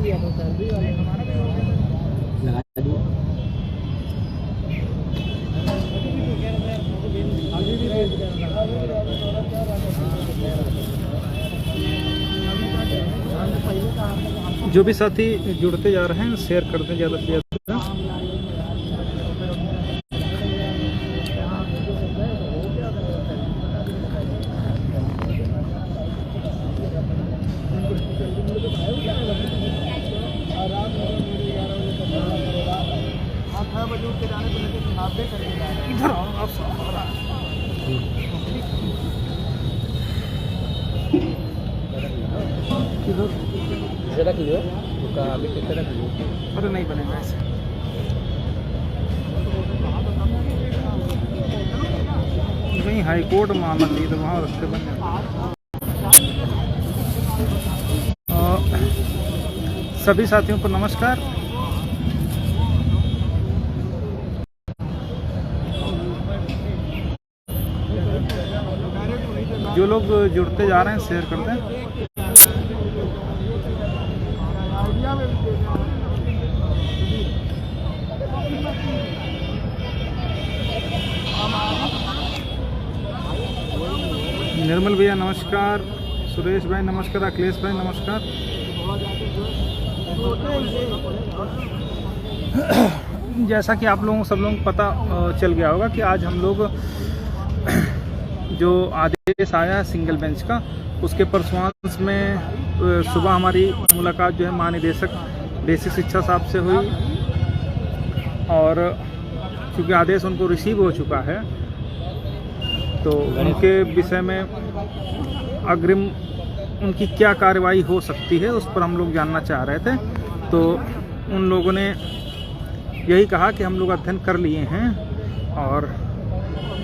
जो भी साथी जुड़ते जा रहे हैं शेयर करते हैं ज़्यादा से ज़्यादा। इधर आप रख लियो, रख लियो। अरे नहीं बनेगा ऐसे। वहीं हाई कोर्ट मामला ली तो वहाँ रखते बन सभी साथियों को नमस्कार। जो लोग जुड़ते जा रहे हैं शेयर करते हैं। निर्मल भैया नमस्कार, सुरेश भाई नमस्कार, अखिलेश भाई नमस्कार। जैसा कि आप लोगों को सब लोगों को पता चल गया होगा कि आज हम लोग जो आदेश आया है सिंगल बेंच का, उसके परसुआंस में सुबह हमारी मुलाकात जो है महानिदेशक बेसिक शिक्षा साहब से हुई और चूँकि आदेश उनको रिसीव हो चुका है तो उनके विषय में अग्रिम उनकी क्या कार्रवाई हो सकती है उस पर हम लोग जानना चाह रहे थे। तो उन लोगों ने यही कहा कि हम लोग अध्ययन कर लिए हैं और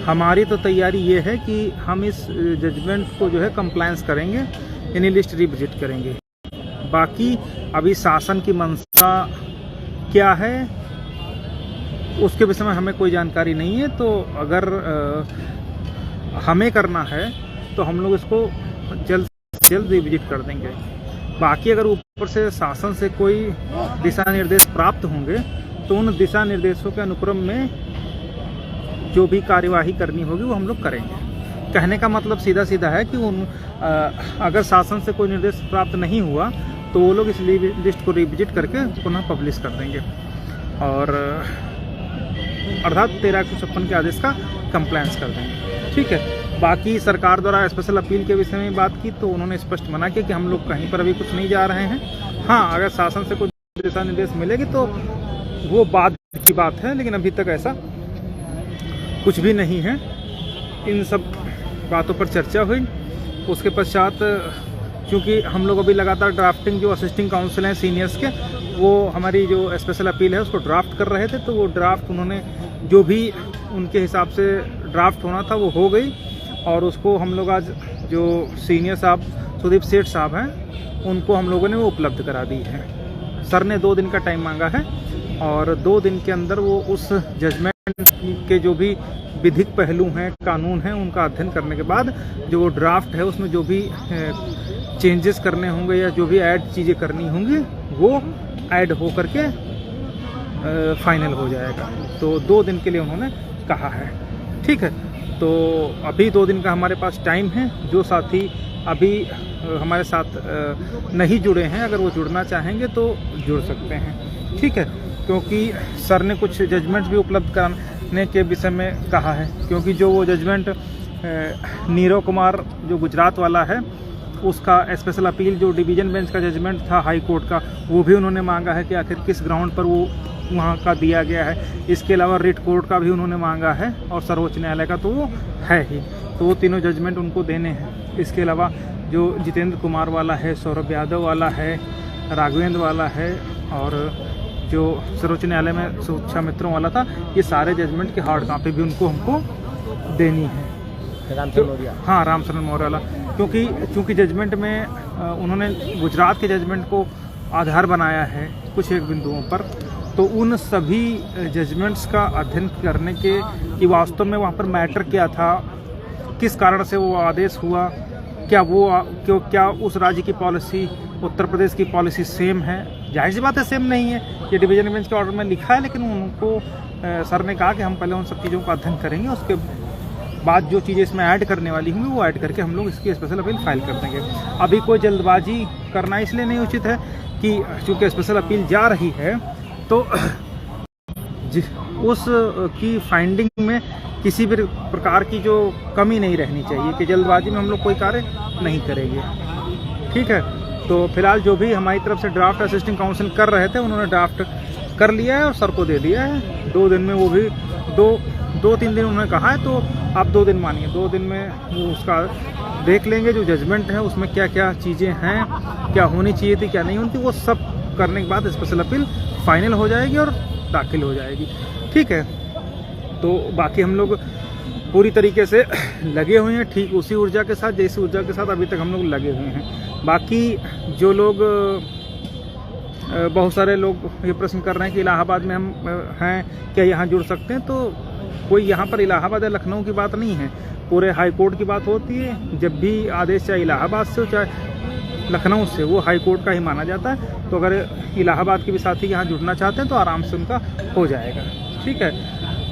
हमारी तो तैयारी ये है कि हम इस जजमेंट को जो है कंप्लायंस करेंगे, यानी लिस्ट रिविजिट करेंगे। बाकी अभी शासन की मंशा क्या है उसके विषय में हमें कोई जानकारी नहीं है। तो अगर हमें करना है तो हम लोग इसको जल्द से जल्द रिविजिट कर देंगे। बाकी अगर ऊपर से शासन से कोई दिशा निर्देश प्राप्त होंगे तो उन दिशा निर्देशों के अनुक्रम में जो भी कार्यवाही करनी होगी वो हम लोग करेंगे। कहने का मतलब सीधा सीधा है कि अगर शासन से कोई निर्देश प्राप्त नहीं हुआ तो वो लोग इस लिस्ट को रिविजिट करके पुनः पब्लिश कर देंगे और अर्थात 1356 के आदेश का कंप्लायंस कर देंगे। ठीक है। बाकी सरकार द्वारा स्पेशल अपील के विषय में बात की तो उन्होंने स्पष्ट मना किया कि हम लोग कहीं पर अभी कुछ नहीं जा रहे हैं। हाँ, अगर शासन से कुछ दिशा निर्देश मिलेगी तो वो बाद की बात है, लेकिन अभी तक ऐसा कुछ भी नहीं है। इन सब बातों पर चर्चा हुई। उसके पश्चात क्योंकि हम लोग अभी लगातार ड्राफ्टिंग जो असिस्टिंग काउंसिल हैं सीनियर्स के, वो हमारी जो स्पेशल अपील है उसको ड्राफ्ट कर रहे थे, तो वो ड्राफ्ट उन्होंने जो भी उनके हिसाब से ड्राफ्ट होना था वो हो गई और उसको हम लोग आज जो सीनियर साहब सुदीप सेठ साहब हैं उनको हम लोगों ने वो उपलब्ध करा दी है। सर ने 2 दिन का टाइम मांगा है और 2 दिन के अंदर वो उस जजमेंट के जो भी विधिक पहलू हैं, कानून हैं, उनका अध्ययन करने के बाद जो वो ड्राफ्ट है उसमें जो भी चेंजेस करने होंगे या जो भी ऐड चीज़ें करनी होंगी वो ऐड हो करके फाइनल हो जाएगा। तो 2 दिन के लिए उन्होंने कहा है। ठीक है। तो अभी 2 दिन का हमारे पास टाइम है। जो साथी अभी हमारे साथ नहीं जुड़े हैं, अगर वो जुड़ना चाहेंगे तो जुड़ सकते हैं। ठीक है। क्योंकि सर ने कुछ जजमेंट भी उपलब्ध कराने के विषय में कहा है, क्योंकि जो वो जजमेंट नीरव कुमार जो गुजरात वाला है उसका स्पेशल अपील जो डिवीज़न बेंच का जजमेंट था हाई कोर्ट का, वो भी उन्होंने मांगा है कि आखिर किस ग्राउंड पर वो वहाँ का दिया गया है। इसके अलावा रिट कोर्ट का भी उन्होंने मांगा है और सर्वोच्च न्यायालय का तो वो है ही। तो वो तीनों जजमेंट उनको देने हैं। इसके अलावा जो जितेंद्र कुमार वाला है, सौरभ यादव वाला है, राघवेंद्र वाला है और जो सर्वोच्च न्यायालय में सुरक्षा मित्रों वाला था, ये सारे जजमेंट की हार्ड कॉपी भी उनको हमको देनी है। हाँ, रामचरण मौर्य वाला, क्योंकि जजमेंट में उन्होंने गुजरात के जजमेंट को आधार बनाया है कुछ एक बिंदुओं पर, तो उन सभी जजमेंट्स का अध्ययन करने के कि वास्तव में वहाँ पर मैटर क्या था, किस कारण से वो आदेश हुआ, क्या उस राज्य की पॉलिसी उत्तर प्रदेश की पॉलिसी सेम है जाहिर सी बात है सेम नहीं है, ये डिवीजन बेंच के ऑर्डर में लिखा है, लेकिन उनको सर ने कहा कि हम पहले उन सब चीज़ों का अध्ययन करेंगे, उसके बाद जो चीज़ें इसमें ऐड करने वाली होंगी वो ऐड करके हम लोग इसकी स्पेशल अपील फाइल कर देंगे। अभी कोई जल्दबाजी करना इसलिए नहीं उचित है कि चूँकि स्पेशल अपील जा रही है तो उस की फाइंडिंग में किसी भी प्रकार की जो कमी नहीं रहनी चाहिए कि जल्दबाजी में हम लोग कोई कार्य नहीं करेंगे। ठीक है, तो फिलहाल जो भी हमारी तरफ से ड्राफ्ट असिस्टिंग काउंसिल कर रहे थे उन्होंने ड्राफ्ट कर लिया है और सर को दे दिया है 2 दिन में। वो भी 2-3 दिन उन्होंने कहा है, तो आप 2 दिन मानिए, 2 दिन में वो उसका देख लेंगे। जो जजमेंट है उसमें क्या क्या चीज़ें हैं, क्या होनी चाहिए थी क्या नहीं होनी थी, वो सब करने के बाद स्पेशल अपील फाइनल हो जाएगी और दाखिल हो जाएगी। ठीक है, तो बाकी हम लोग पूरी तरीके से लगे हुए हैं, ठीक उसी ऊर्जा के साथ जैसी ऊर्जा के साथ अभी तक हम लोग लगे हुए हैं। बाकी जो लोग बहुत सारे लोग ये प्रश्न कर रहे हैं कि इलाहाबाद में हम हैं, क्या यहाँ जुड़ सकते हैं, तो कोई यहाँ पर इलाहाबाद या लखनऊ की बात नहीं है, पूरे हाई कोर्ट की बात होती है। जब भी आदेश चाहे इलाहाबाद से हो चाहे लखनऊ से, वो हाई कोर्ट का ही माना जाता है। तो अगर इलाहाबाद के भी साथी यहाँ जुड़ना चाहते हैं तो आराम से उनका हो जाएगा। ठीक है,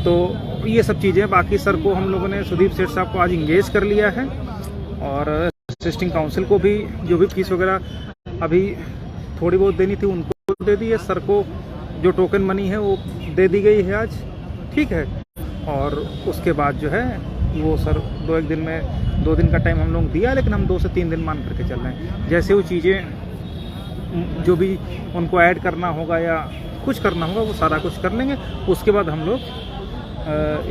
तो ये सब चीज़ें। बाकी सर को हम लोगों ने, सुदीप सेठ साहब को आज इंगेज कर लिया है और असिस्टिंग काउंसिल को भी जो भी फीस वगैरह अभी थोड़ी बहुत देनी थी उनको दे दी है। सर को जो टोकन मनी है वो दे दी गई है आज। ठीक है, और उसके बाद जो है वो सर 2-1 दिन में 2 दिन का टाइम हम लोग दिया, लेकिन हम 2 से 3 दिन मान करके चल रहे हैं। जैसे वो चीज़ें जो भी उनको ऐड करना होगा या कुछ करना होगा वो सारा कुछ कर लेंगे। उसके बाद हम लोग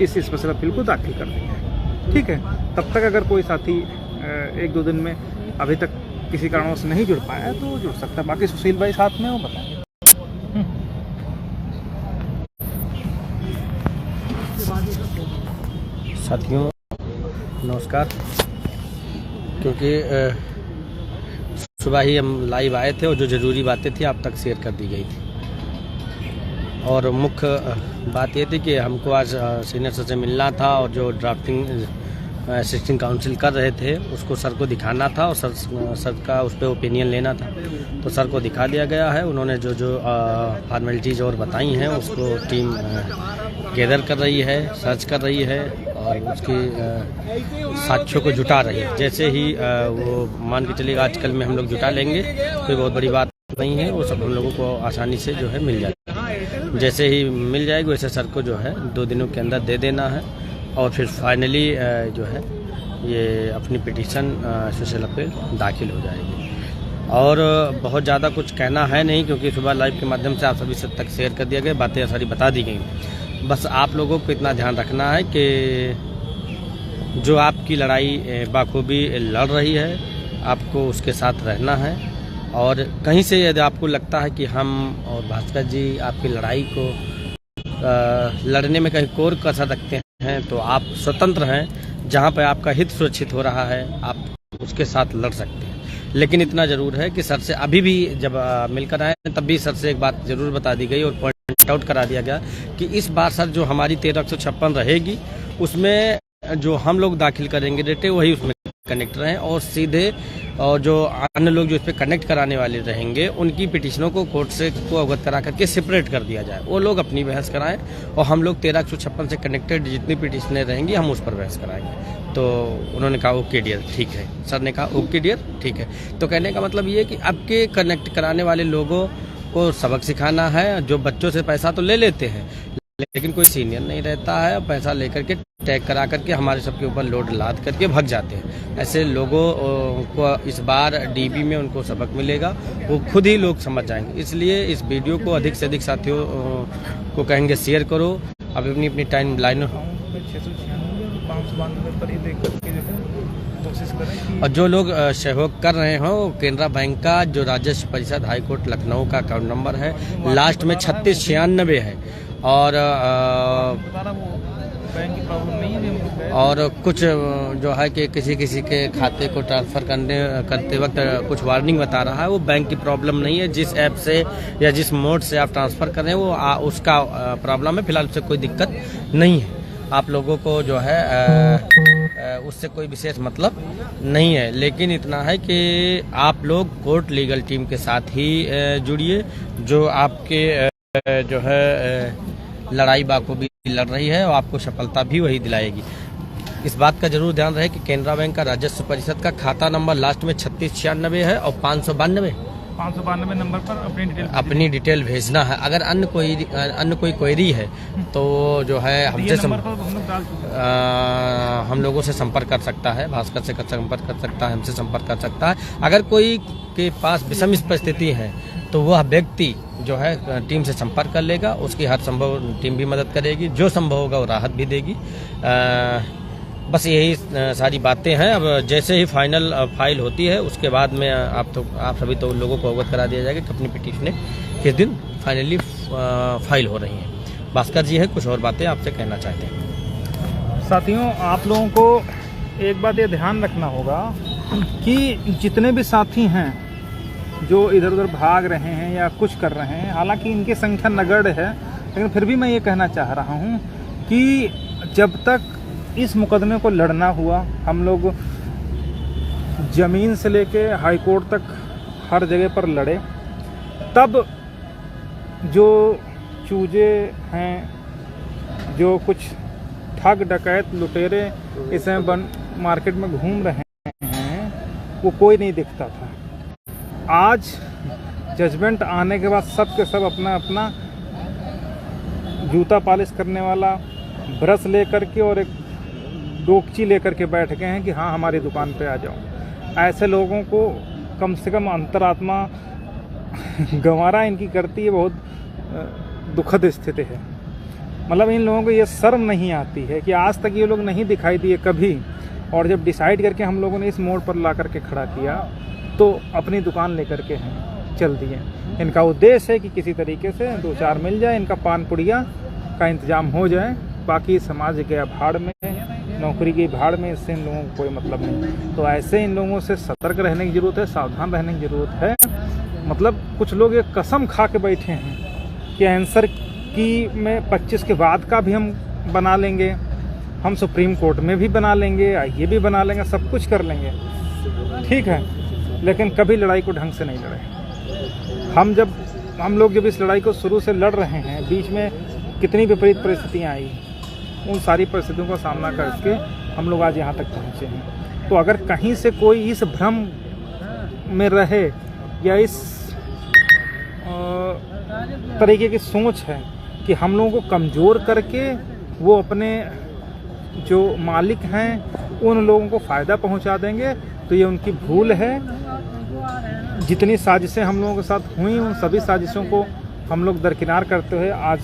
इस स्पेशल अपील को दाखिल कर देंगे। ठीक है, तब तक अगर कोई साथी 1-2 दिन में अभी तक किसी कारणों से नहीं जुड़ पाया तो जुड़ सकता है। बाकी सुशील भाई साथ में वो बताएंगे। साथियों नमस्कार। क्योंकि सुबह ही हम लाइव आए थे और जो ज़रूरी बातें थी आप तक शेयर कर दी गई थी, और मुख्य बात ये थी कि हमको आज सीनियर सर से मिलना था और जो ड्राफ्टिंग असिस्टिंग काउंसिल कर रहे थे उसको सर को दिखाना था और सर का उस पर ओपिनियन लेना था। तो सर को दिखा दिया गया है। उन्होंने जो जो फॉर्मेलिटीज़ और बताई हैं उसको टीम गैदर कर रही है, सर्च कर रही है और उसकी साक्ष्यों को जुटा रही है। जैसे ही वो मान के चलिएगा आजकल में हम लोग जुटा लेंगे, कोई बहुत बड़ी बात नहीं है, वो सब हम लोगों को आसानी से जो है मिल जाएगी। जैसे ही मिल जाएगी वैसे सर को जो है 2 दिनों के अंदर दे देना है और फिर फाइनली जो है ये अपनी पिटीशन स्पेशल अपील दाखिल हो जाएगी। और बहुत ज़्यादा कुछ कहना है नहीं, क्योंकि सुबह लाइव के माध्यम से आप सभी सब तक शेयर कर दिया गया, बातें सारी बता दी गई। बस आप लोगों को इतना ध्यान रखना है कि जो आपकी लड़ाई बाखूबी लड़ रही है आपको उसके साथ रहना है। और कहीं से यदि आपको लगता है कि हम और भास्कर जी आपकी लड़ाई को लड़ने में कहीं कोर कसर रखते हैं तो आप स्वतंत्र हैं। जहां पर आपका हित सुरक्षित हो रहा है आप उसके साथ लड़ सकते हैं। लेकिन इतना ज़रूर है कि सर से अभी भी जब मिलकर आए तब भी सर से एक बात ज़रूर बता दी गई और पॉइंट आउट करा दिया गया कि इस बार सर जो हमारी 1356 रहेगी उसमें जो हम लोग दाखिल करेंगे डेटे वही उसमें कनेक्ट रहें और सीधे और जो अन्य लोग जो इस पर कनेक्ट कराने वाले रहेंगे उनकी पिटिशनों को कोर्ट से को अवगत करा करके सेपरेट कर दिया जाए। वो लोग अपनी बहस कराएं और हम लोग 1356 से कनेक्टेड जितनी पिटिशनें रहेंगी हम उस पर बहस कराएंगे। तो उन्होंने कहा ओके डियर ठीक है, सर ने कहा ओके डियर ठीक है। तो कहने का मतलब ये है कि अब के कनेक्ट कराने वाले लोगों को सबक सिखाना है। जो बच्चों से पैसा तो ले लेते हैं लेकिन कोई सीनियर नहीं रहता है, पैसा लेकर के टैग करा करके हमारे सबके ऊपर लोड लाद करके भग जाते हैं। ऐसे लोगों को इस बार डीबी में उनको सबक मिलेगा, वो खुद ही लोग समझ जाएंगे। इसलिए इस वीडियो को अधिक से अधिक साथियों को कहेंगे शेयर करो। अब अपनी अपनी टाइम लाइन और जो लोग सहयोग कर रहे हो केनरा बैंक का जो राजस्व परिषद हाईकोर्ट लखनऊ का अकाउंट नंबर है लास्ट में 3696 है और कुछ जो है कि किसी के खाते को ट्रांसफ़र करते वक्त कुछ वार्निंग बता रहा है। वो बैंक की प्रॉब्लम नहीं है, जिस ऐप से या जिस मोड से आप ट्रांसफ़र कर रहे हैं वो उसका प्रॉब्लम है। फिलहाल उससे कोई दिक्कत नहीं है। आप लोगों को जो है उससे कोई विशेष मतलब नहीं है, लेकिन इतना है कि आप लोग कोर्ट लीगल टीम के साथ ही जुड़िए, जो आपके जो है लड़ाई बाखूबी लड़ रही है और आपको सफलता भी वही दिलाएगी। इस बात का जरूर ध्यान रहे कि केनरा बैंक का राजस्व परिषद का खाता नंबर लास्ट में 3696 है और 592 नंबर पर अपनी डिटेल भेजना है। अगर अन्य कोई क्वेरी है तो जो है हमसे हम लोगों से संपर्क कर सकता है, भास्कर से संपर्क कर सकता है, हमसे संपर्क कर सकता है। अगर कोई के पास विषम परिस्थिति है तो वह व्यक्ति जो है टीम से संपर्क कर लेगा, उसकी हर संभव टीम भी मदद करेगी, जो संभव होगा वो राहत भी देगी। बस यही सारी बातें हैं। अब जैसे ही फाइनल फाइल होती है उसके बाद में आप सभी तो लोगों को अवगत करा दिया जाएगा कि अपनी पिटीशनें किस दिन फाइनली फाइल हो रही हैं। भास्कर जी है कुछ और बातें आपसे कहना चाहते हैं। साथियों, आप लोगों को एक बात ये ध्यान रखना होगा कि जितने भी साथी हैं जो इधर उधर भाग रहे हैं या कुछ कर रहे हैं, हालांकि इनकी संख्या नगण्य है, लेकिन फिर भी मैं ये कहना चाह रहा हूँ कि जब तक इस मुकदमे को लड़ना हुआ, हम लोग ज़मीन से लेके हाई कोर्ट तक हर जगह पर लड़े, तब जो चूजे हैं, जो कुछ ठग डकैत लुटेरे इस समय मार्केट में घूम रहे हैं, वो कोई नहीं दिखता था। आज जजमेंट आने के बाद सब के सब अपना अपना जूता पॉलिश करने वाला ब्रश लेकर के और एक डोकची लेकर के बैठ गए हैं कि हाँ हमारी दुकान पे आ जाओ। ऐसे लोगों को कम से कम अंतरात्मा गंवारा इनकी करती है, बहुत दुखद स्थिति है। मतलब इन लोगों को ये शर्म नहीं आती है कि आज तक ये लोग नहीं दिखाई दिए कभी, और जब डिसाइड करके हम लोगों ने इस मोड़ पर ला करके खड़ा किया तो अपनी दुकान लेकर के हैं चल दिए। इनका उद्देश्य है कि किसी तरीके से दो चार मिल जाए, इनका पान पुड़िया का इंतजाम हो जाए, बाकी समाज गया भाड़ में, नौकरी की भाड़ में, इससे इन लोगों को कोई मतलब नहीं। तो ऐसे इन लोगों से सतर्क रहने की ज़रूरत है, सावधान रहने की ज़रूरत है। मतलब कुछ लोग ये कसम खा के बैठे हैं कि आंसर की में 25 के बाद का भी हम बना लेंगे, हम सुप्रीम कोर्ट में भी बना लेंगे, ये भी बना लेंगे, सब कुछ कर लेंगे, ठीक है, लेकिन कभी लड़ाई को ढंग से नहीं लड़े। हम लोग जब इस लड़ाई को शुरू से लड़ रहे हैं, बीच में कितनी विपरीत परिस्थितियाँ आई, उन सारी परिस्थितियों का सामना करके हम लोग आज यहाँ तक पहुँचे हैं। तो अगर कहीं से कोई इस भ्रम में रहे या इस तरीके की सोच है कि हम लोगों को कमज़ोर करके वो अपने जो मालिक हैं उन लोगों को फ़ायदा पहुँचा देंगे, तो ये उनकी भूल है। जितनी साजिशें हम लोगों के साथ हुई, उन सभी साजिशों को हम लोग दरकिनार करते हुए आज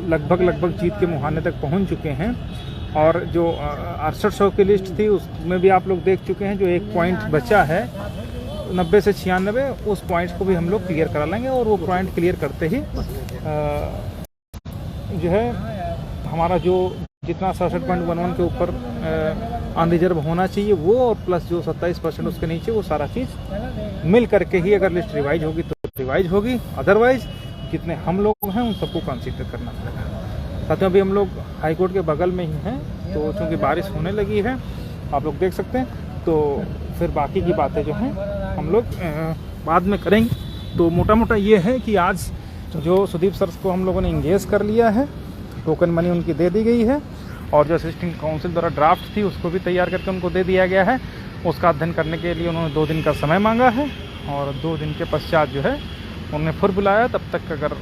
लगभग जीत के मुहाने तक पहुंच चुके हैं। और जो 6800 की लिस्ट थी उसमें भी आप लोग देख चुके हैं, जो एक पॉइंट बचा है 90 से 96, उस पॉइंट को भी हम लोग क्लियर करा लेंगे। और वो पॉइंट क्लियर करते ही जो है हमारा जो जितना 67.11 के ऊपर अनरिजर्व होना चाहिए वो, और प्लस जो 27% उसके नीचे, वो सारा चीज़ मिल करके ही अगर लिस्ट रिवाइज होगी तो रिवाइज होगी, अदरवाइज जितने हम लोग हैं उन सबको कंसीडर करना पड़ेगा। साथ में अभी हम लोग हाई कोर्ट के बगल में ही हैं, तो चूँकि बारिश होने लगी है आप लोग देख सकते हैं, तो फिर बाकी की बातें जो हैं हम लोग बाद में करेंगे। तो मोटा मोटा ये है कि आज जो सुदीप सर को हम लोगों ने इंगेज कर लिया है, टोकन मनी उनकी दे दी गई है, और जो असिस्टेंट काउंसिल द्वारा ड्राफ्ट थी उसको भी तैयार करके उनको दे दिया गया है। उसका अध्ययन करने के लिए उन्होंने 2 दिन का समय मांगा है, और 2 दिन के पश्चात जो है उन्होंने फिर बुलाया। तब तक अगर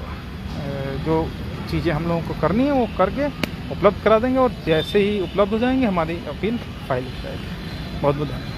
जो चीज़ें हम लोगों को करनी है वो करके उपलब्ध करा देंगे, और जैसे ही उपलब्ध हो जाएंगे हमारी अपील फाइल हो जाएगी। बहुत बहुत धन्यवाद।